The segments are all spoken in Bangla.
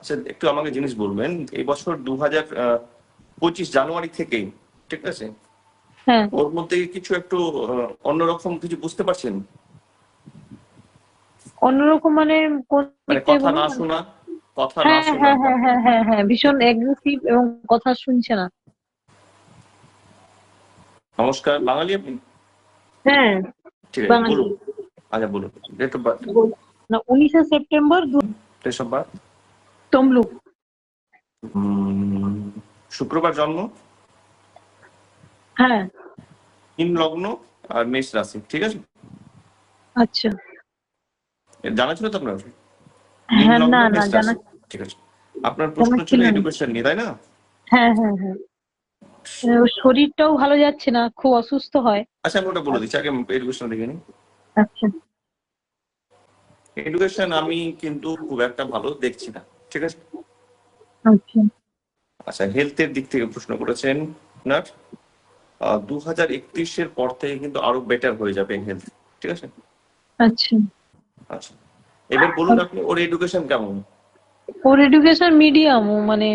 আচ্ছা, একটু আমাকে জিনিস বলবেন, এই বছর 2025 জানুয়ারি থেকেই, ঠিক আছে, হ্যাঁ, ওর মধ্যে কিছু একটু অন্যরকম কিছু বুঝতে পারছেন? অন্যরকম মানে কোন মানে দিক থেকে কথা বলুন? না শোনা, কথা না হ্যাঁ শোনা। হ্যাঁ হ্যাঁ হ্যাঁ হ্যাঁ হ্যাঁ, ভীষণ এগ্রেসিভ এবং কথা শুনছে না। নমস্কার, বাঙালি আপনি? হ্যাঁ, ঠিক আছে, বাঙালি। বলুন। আচ্ছা বলুন, ডেট অফ বার্থ। না, 19 September date of birth. Tamluk. শুক্রবার জন্ম, হ্যাঁ। তিন লগ্ন আর মেষ রাশি, ঠিক আছে? আচ্ছা। জানা ছিল তো আপনার? তিন হ্যাঁ, লগ্ন না না, মেষ জানা রাশি, ঠিক আছে। আপনার প্রশ্ন জানা ছিল ছিল না। এডুকেশন নিয়ে, তাই না? হ্যাঁ হ্যাঁ হ্যাঁ। ওর শরীরটাও ভালো যাচ্ছে না, খুব অসুস্থ হয়। আচ্ছা, আমি ওটা বলে দিচ্ছি, আগে এডুকেশন দেখে নিই। আচ্ছা এডুকেশন আমি কিন্তু খুব একটা ভালো দেখছি না, ঠিক আছে। আচ্ছা আচ্ছা, হেলথের দিক থেকে প্রশ্ন করেছেন আপনার। 2031-এর পর থেকে কিন্তু আরো বেটার হয়ে যাবে হেলথ, ঠিক আছে। আচ্ছা। আচ্ছা, এবার বলুন আপনি, ওর এডুকেশন কেমন? ওর এডুকেশন মিডিয়াম, ও মানে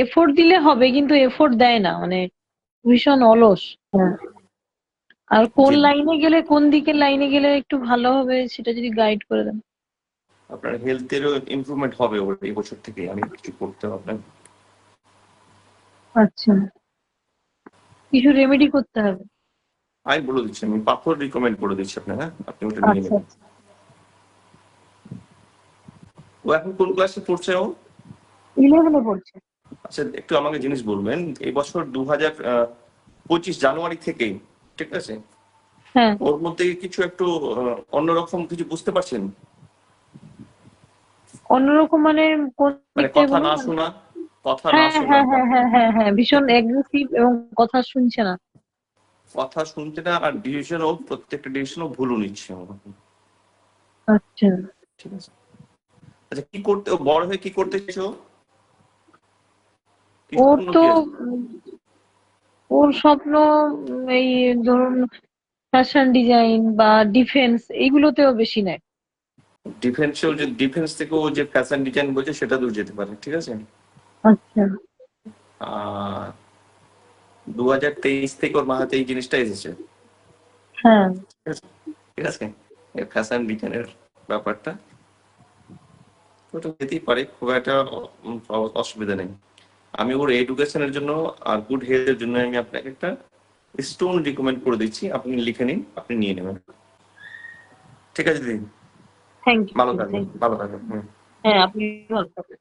এফোর্ট দিলে হবে কিন্তু এফোর্ট দেয় না, মানে ভীষণ অলস। হ্যাঁ। আর কোন যে লাইনে গেলে, কোন দিকের লাইনে গেলে একটু ভালো হবে সেটা যদি গাইড করে দেন। আপনার হেলথেরও ইমপ্রুভমেন্ট হবে ওর এই বছর থেকে, আমি কিছু করতে হবে আপনার। আচ্ছা, কিছু রেমেডি করতে হবে। আমি বলে দিচ্ছি, আমি পাথর রিকমেন্ড করে দিচ্ছি আপনার, হ্যাঁ, আপনি ওটা নিয়ে আচ্ছা নেবেন। ও এখন কোন ক্লাসে পড়ছে ও? 11-এ পড়ছে। আচ্ছা, একটু আমাকে জিনিস বলবেন, এই বছর 2025 জানুয়ারি থেকেই, ঠিক আছে, হ্যাঁ, ওর মধ্যে কিছু একটু অন্যরকম কিছু বুঝতে পারছেন? অন্যরকম মানে কোন মানে দিক থেকে কথা বলুন? না শোনা, কথা না হ্যাঁ শোনা, হ্যাঁ হ্যাঁ হ্যাঁ হ্যাঁ হ্যাঁ, ভীষণ এগ্রেসিভ এবং কথা শুনছে না। কথা শুনতে না, আর ডিসিশনও, প্রত্যেকটা ডিসিশনও ভুলও নিচ্ছে আমার, আচ্ছা। ঠিক আছে। আচ্ছা, কি করতে, ও বড় হয়ে কি করতে চাইছো? কি ওর স্বপ্ন, তো কি আছে? ওর স্বপ্ন এই ধরুন ফ্যাশন ডিজাইন বা ডিফেন্স, এইগুলোতেও বেশি নেয়। ডিফেন্সেও, যে ডিফেন্স থেকে ও যে ফ্যাশন ডিজাইন বলছে সেটাতেও যেতে পারে, ঠিক আছে। আচ্ছা। আহ 2023 থেকে ওর মাথাতে এই জিনিসটা এসেছে, হ্যাঁ। ঠিক আছে, ঠিক আছে। ফ্যাশন ডিজাইনের ব্যাপারটা ওটা যেতেই পারে, খুব একটা অসুবিধা নেই। আমি ওর এডুকেশনের জন্য আর গুড হেলথের জন্য আমি আপনাকে একটা স্টোন রিকমেন্ড করে দিচ্ছি, আপনি লিখে নিন, আপনি নিয়ে নেবেন, ঠিক আছে দিদি? থ্যাংক ভালো ইউ, থাকবেন, থ্যাংক ইউ। ভালো থাকবেন। হ্যাঁ, আপনি ভালো থাকবেন।